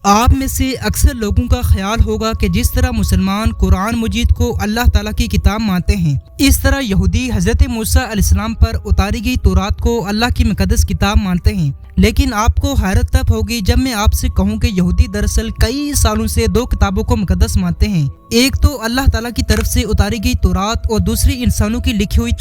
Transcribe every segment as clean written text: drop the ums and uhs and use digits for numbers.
آپ میں سے اکثر لوگوں کا خیال ہوگا کہ جس طرح مسلمان قرآن مجید کو اللہ تعالیٰ کی کتاب مانتے ہیں، اس طرح یہودی حضرت موسیٰ علیہ السلام پر اتاری گئی تورات کو اللہ کی مقدس کتاب مانتے ہیں۔ لیکن آپ کو حیرت تب ہوگی جب میں آپ سے کہوں کہ یہودی دراصل کئی سالوں سے دو کتابوں کو مقدس مانتے ہیں، ایک تو اللہ تعالیٰ کی طرف سے اتاری گئی تورات اور دوسری انسانوں کی لکھی ہوئی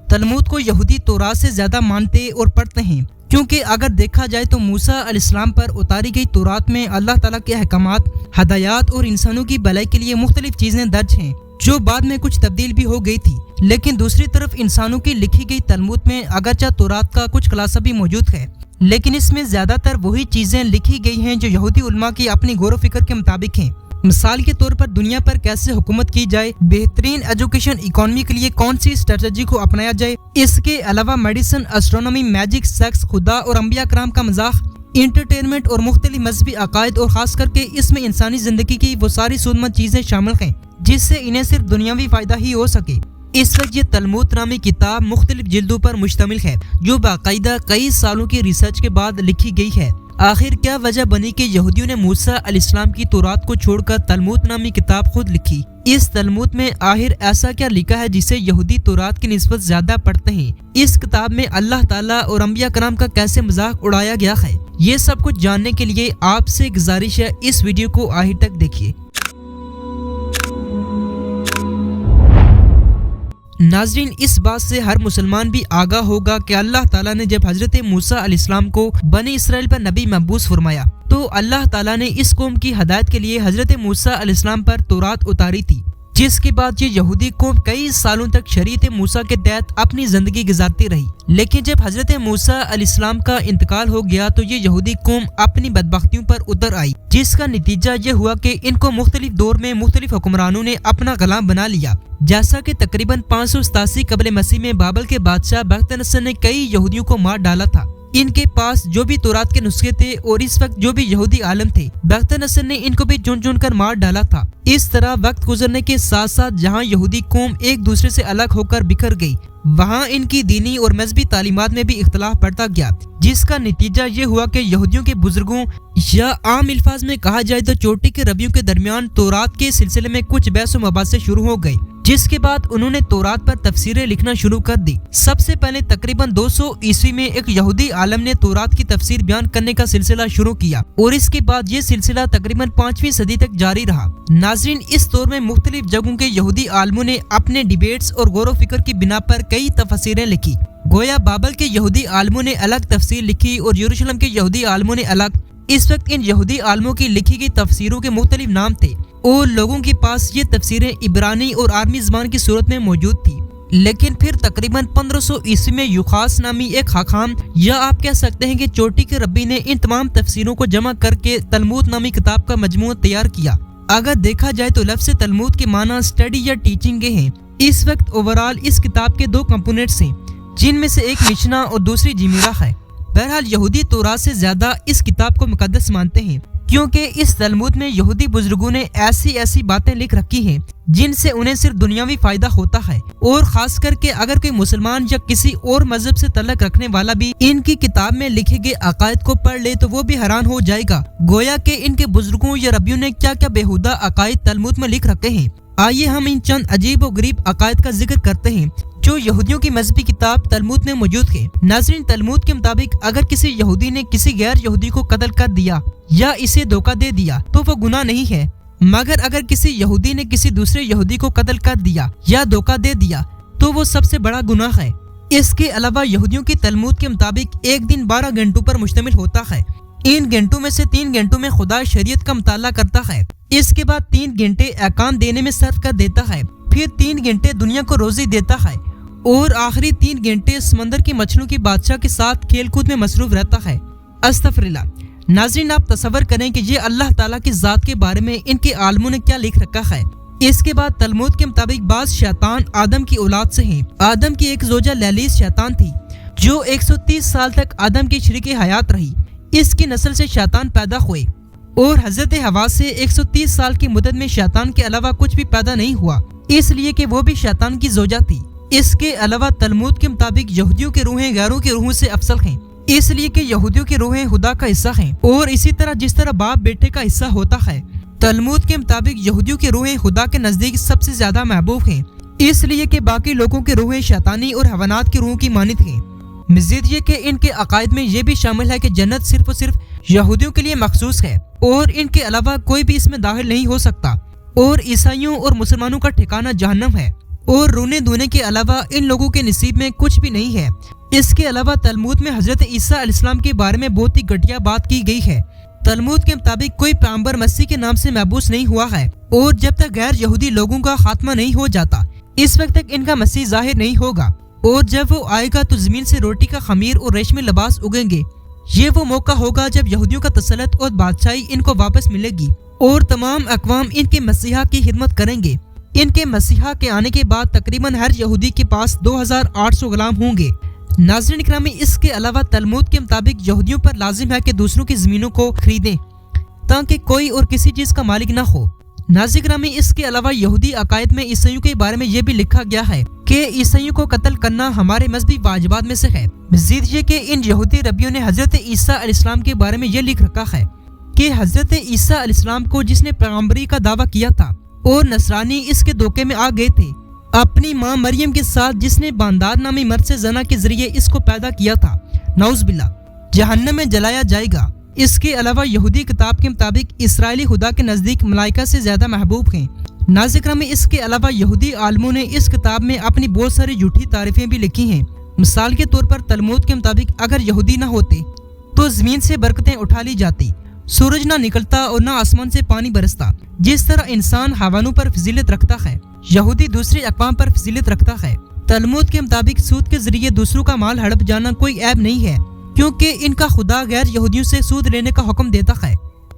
تلمود کو یہودی تورات سے زیادہ مانتے اور پڑھتے ہیں، کیونکہ اگر دیکھا جائے تو موسیٰ علیہ السلام پر اتاری گئی تورات میں اللہ تعالیٰ کے احکامات، ہدایات اور انسانوں کی بھلائی کے لیے مختلف چیزیں درج ہیں جو بعد میں کچھ تبدیل بھی ہو گئی تھی۔ لیکن دوسری طرف انسانوں کی لکھی گئی تلمود میں اگرچہ تورات کا کچھ خلاصہ بھی موجود ہے، لیکن اس میں زیادہ تر وہی چیزیں لکھی گئی ہیں جو یہودی علماء کی اپنی غور و فکر کے مطابق ہیں۔ مثال کے طور پر دنیا پر کیسے حکومت کی جائے، بہترین ایجوکیشن اکانومی کے لیے کون سی اسٹریٹجی کو اپنایا جائے، اس کے علاوہ میڈیسن، اسٹرونومی، میجک، سیکس، خدا اور انبیاء کرام کا مذاق، انٹرٹینمنٹ اور مختلف مذہبی عقائد، اور خاص کر کے اس میں انسانی زندگی کی وہ ساری سودمند چیزیں شامل ہیں جس سے انہیں صرف دنیاوی فائدہ ہی ہو سکے۔ اس وقت یہ تلمود نامی کتاب مختلف جلدوں پر مشتمل ہے جو باقاعدہ کئی سالوں کی ریسرچ کے بعد لکھی گئی ہے۔ آخر کیا وجہ بنی کہ یہودیوں نے موسیٰ علیہ السلام کی تورات کو چھوڑ کر تلمود نامی کتاب خود لکھی؟ اس تلمود میں آخر ایسا کیا لکھا ہے جسے یہودی تورات کی نسبت زیادہ پڑھتے ہیں؟ اس کتاب میں اللہ تعالیٰ اور انبیاء کرام کا کیسے مذاق اڑایا گیا ہے؟ یہ سب کچھ جاننے کے لیے آپ سے گزارش ہے اس ویڈیو کو آخر تک دیکھیے۔ ناظرین، اس بات سے ہر مسلمان بھی آگاہ ہوگا کہ اللہ تعالیٰ نے جب حضرت موسیٰ علیہ السلام کو بنی اسرائیل پر نبی مبعوث فرمایا تو اللہ تعالیٰ نے اس قوم کی ہدایت کے لیے حضرت موسیٰ علیہ السلام پر تورات اتاری تھی، جس کے بعد یہ یہودی قوم کئی سالوں تک شریعت موسیٰ کے تحت اپنی زندگی گزارتی رہی۔ لیکن جب حضرت موسیٰ علیہ السلام کا انتقال ہو گیا تو یہ یہودی قوم اپنی بدبختیوں پر اتر آئی، جس کا نتیجہ یہ ہوا کہ ان کو مختلف دور میں مختلف حکمرانوں نے اپنا غلام بنا لیا۔ جیسا کہ تقریباً 587 قبل مسیح میں بابل کے بادشاہ بخت نصر نے کئی یہودیوں کو مار ڈالا تھا۔ ان کے پاس جو بھی تورات کے نسخے تھے اور اس وقت جو بھی یہودی عالم تھے، بخت نصر نے ان کو بھی چن چن کر مار ڈالا تھا۔ اس طرح وقت گزرنے کے ساتھ ساتھ جہاں یہودی قوم ایک دوسرے سے الگ ہو کر بکھر گئی، وہاں ان کی دینی اور مذہبی تعلیمات میں بھی اختلاف بڑھتا گیا، جس کا نتیجہ یہ ہوا کہ یہودیوں کے بزرگوں یا عام الفاظ میں کہا جائے تو چوٹی کے ربیوں کے درمیان تورات کے سلسلے میں کچھ بحث و مباحثے شروع ہو گئے، جس کے بعد انہوں نے تورات پر تفسیریں لکھنا شروع کر دی۔ سب سے پہلے تقریباً 200 عیسوی میں ایک یہودی عالم نے تورات کی تفسیر بیان کرنے کا سلسلہ شروع کیا اور اس کے بعد یہ سلسلہ تقریباً 5ویں صدی تک جاری رہا۔ ناظرین، اس دور میں مختلف جگہوں کے یہودی عالموں نے اپنے ڈیبیٹس اور غور و فکر کی بنا پر کئی تفسیریں لکھی۔ گویا بابل کے یہودی عالموں نے الگ تفسیر لکھی اور یروشلم کے یہودی عالموں نے الگ۔ اس وقت ان یہودی عالموں کی لکھی گئی تفسیروں کے مختلف نام تھے اور لوگوں کے پاس یہ تفسیریں عبرانی اور آرمی زبان کی صورت میں موجود تھی۔ لیکن پھر تقریباً 1500 عیسوی میں یوخاس نامی ایک حاکم، یا آپ کہہ سکتے ہیں کہ چوٹی کے ربی نے ان تمام تفسیروں کو جمع کر کے تلمود نامی کتاب کا مجموعہ تیار کیا۔ اگر دیکھا جائے تو لفظ تلمود کے معنی اسٹڈی یا ٹیچنگیں ہیں۔ اس وقت اوورال اس کتاب کے 2 کمپوننٹس ہیں، جن میں سے ایک مشنا اور دوسری جمیرہ ہے۔ بہرحال یہودی تورات سے زیادہ اس کتاب کو مقدس مانتے ہیں، کیونکہ اس تلمود میں یہودی بزرگوں نے ایسی باتیں لکھ رکھی ہیں جن سے انہیں صرف دنیاوی فائدہ ہوتا ہے، اور خاص کر کے اگر کوئی مسلمان یا کسی اور مذہب سے تعلق رکھنے والا بھی ان کی کتاب میں لکھے گئے عقائد کو پڑھ لے تو وہ بھی حیران ہو جائے گا، گویا کہ ان کے بزرگوں یا ربیوں نے کیا کیا بےہودہ عقائد تلمود میں لکھ رکھے ہیں۔ آئیے ہم ان چند عجیب و غریب عقائد کا ذکر کرتے ہیں جو یہودیوں کی مذہبی کتاب تلمود میں موجود ہے۔ ناظرین، تلمود کے مطابق اگر کسی یہودی نے کسی غیر یہودی کو قتل کر دیا یا اسے دھوکہ دے دیا تو وہ گناہ نہیں ہے، مگر اگر کسی یہودی نے کسی دوسرے یہودی کو قتل کر دیا یا دھوکہ دے دیا تو وہ سب سے بڑا گناہ ہے۔ اس کے علاوہ یہودیوں کی تلمود کے مطابق ایک دن 12 گھنٹوں پر مشتمل ہوتا ہے۔ ان گھنٹوں میں سے 3 گھنٹوں میں خدا شریعت کا مطالعہ کرتا ہے، اس کے بعد 3 گھنٹے احکام دینے میں صرف کر دیتا ہے، پھر 3 گھنٹے دنیا کو روزی دیتا ہے، اور آخری 3 گھنٹے سمندر کی مچھلیوں کی بادشاہ کے ساتھ کھیل کود میں مصروف رہتا ہے۔ استغفر اللہ۔ ناظرین، آپ تصور کریں کہ یہ اللہ تعالیٰ کی ذات کے بارے میں ان کے عالموں نے کیا لکھ رکھا ہے۔ اس کے بعد تلمود کے مطابق بعض شیطان آدم کی اولاد سے ہیں۔ آدم کی ایک زوجہ لیلیس شیطان تھی جو 130 سال تک آدم کی شریک حیات رہی۔ اس کی نسل سے شیطان پیدا ہوئے اور حضرت حوا سے 130 سال کی مدت میں شیطان کے علاوہ کچھ بھی پیدا نہیں ہوا، اس لیے کہ وہ بھی شیطان کی زوجہ تھی۔ اس کے علاوہ تلمود کے مطابق یہودیوں کی روحیں غیروں کی روحوں سے افضل ہیں، اس لیے کہ یہودیوں کی روحیں خدا کا حصہ ہیں، اور اسی طرح جس طرح باپ بیٹے کا حصہ ہوتا ہے، تلمود کے مطابق یہودیوں کی روحیں خدا کے نزدیک سب سے زیادہ محبوب ہیں، اس لیے کہ باقی لوگوں کی روحیں شیطانی اور حیوانات کی روحوں کی مانند ہیں۔ مزید یہ کہ ان کے عقائد میں یہ بھی شامل ہے کہ جنت صرف اور صرف یہودیوں کے لیے مخصوص ہے اور ان کے علاوہ کوئی بھی اس میں داخل نہیں ہو سکتا، اور عیسائیوں اور مسلمانوں کا ٹھکانہ جہنم ہے، اور رونے دھونے کے علاوہ ان لوگوں کے نصیب میں کچھ بھی نہیں ہے۔ اس کے علاوہ تلمود میں حضرت عیسیٰ علیہ السلام کے بارے میں بہت ہی گھٹیا بات کی گئی ہے۔ تلمود کے مطابق کوئی پیغمبر مسیح کے نام سے محبوس نہیں ہوا ہے، اور جب تک غیر یہودی لوگوں کا خاتمہ نہیں ہو جاتا اس وقت تک ان کا مسیح ظاہر نہیں ہوگا، اور جب وہ آئے گا تو زمین سے روٹی کا خمیر اور ریشمی لباس اگیں گے۔ یہ وہ موقع ہوگا جب یہودیوں کا تسلط اور بادشاہی ان کو واپس ملے گی، اور تمام اقوام ان کے مسیحا کی خدمت کریں گے۔ ان کے مسیحا کے آنے کے بعد تقریباً ہر یہودی کے پاس 2800 غلام ہوں گے۔ ناظرین اکرامی، اس کے علاوہ تلمود کے مطابق یہودیوں پر لازم ہے کہ دوسروں کی زمینوں کو خریدیں تاکہ کوئی اور کسی چیز کا مالک نہ ہو۔ ناظرین اکرامی، اس کے علاوہ یہودی عقائد میں عیسائیوں کے بارے میں یہ بھی لکھا گیا ہے کہ عیسائیوں کو قتل کرنا ہمارے مذہبی واجبات میں سے ہے۔ مزید یہ کہ ان یہودی ربیوں نے حضرت عیسیٰ علیہ السلام کے بارے میں یہ لکھ رکھا ہے کہ حضرت عیسیٰ علیہ السلام کو جس نے پیغمبری کا دعویٰ کیا تھا اور نصرانی اس کے دھوکے میں آ گئے تھے، اپنی ماں مریم کے ساتھ جس نے باندار نامی مرد سے زنا کے ذریعے اس کو پیدا کیا تھا، نعوذ باللہ، جہنم میں جلایا جائے گا۔ اس کے علاوہ یہودی کتاب کے مطابق اسرائیلی خدا کے نزدیک ملائکہ سے زیادہ محبوب ہیں۔ ناظرین اکرامی، اس کے علاوہ یہودی عالموں نے اس کتاب میں اپنی بہت ساری جھوٹی تعریفیں بھی لکھی ہیں۔ مثال کے طور پر تلمود کے مطابق اگر یہودی نہ ہوتے تو زمین سے برکتیں اٹھا لی جاتی، سورج نہ نکلتا اور نہ آسمان سے پانی برستا۔ جس طرح انسان حیوانوں پر فضیلت رکھتا ہے، یہودی دوسرے اقوام پر فضیلت رکھتا ہے۔ تلمود کے مطابق سود کے ذریعے دوسروں کا مال ہڑپ جانا کوئی عیب نہیں ہے، کیونکہ ان کا خدا غیر یہودیوں سے سود لینے کا حکم دیتا ہے۔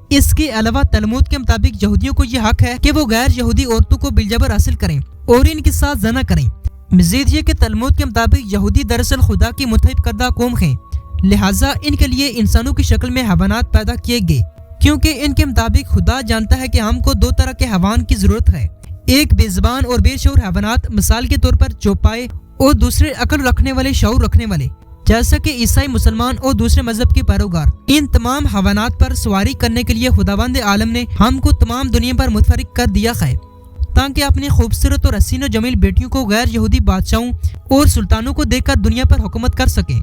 اس کے علاوہ تلمود کے مطابق یہودیوں کو یہ حق ہے کہ وہ غیر یہودی عورتوں کو بالجبر حاصل کریں اور ان کے ساتھ زنا کریں۔ مزید یہ کہ تلمود کے مطابق یہودی دراصل خدا کی متحد کردہ قوم ہیں، لہٰذا ان کے لیے انسانوں کی شکل میں حیوانات پیدا کیے گئے، کیونکہ ان کے مطابق خدا جانتا ہے کہ ہم کو 2 طرح کے حیوان کی ضرورت ہے، ایک بے زبان اور بے شعور حیوانات، مثال کے طور پر چوپائے، اور دوسرے عقل رکھنے والے، شعور رکھنے والے، جیسا کہ عیسائی، مسلمان اور دوسرے مذہب کے پیروکار۔ ان تمام حیوانات پر سواری کرنے کے لیے خداوند عالم نے ہم کو تمام دنیا پر متفرق کر دیا ہے تاکہ اپنی خوبصورت اور حسین و جمیل بیٹیوں کو غیر یہودی بادشاہوں اور سلطانوں کو دے کر دنیا پر حکومت کر سکیں۔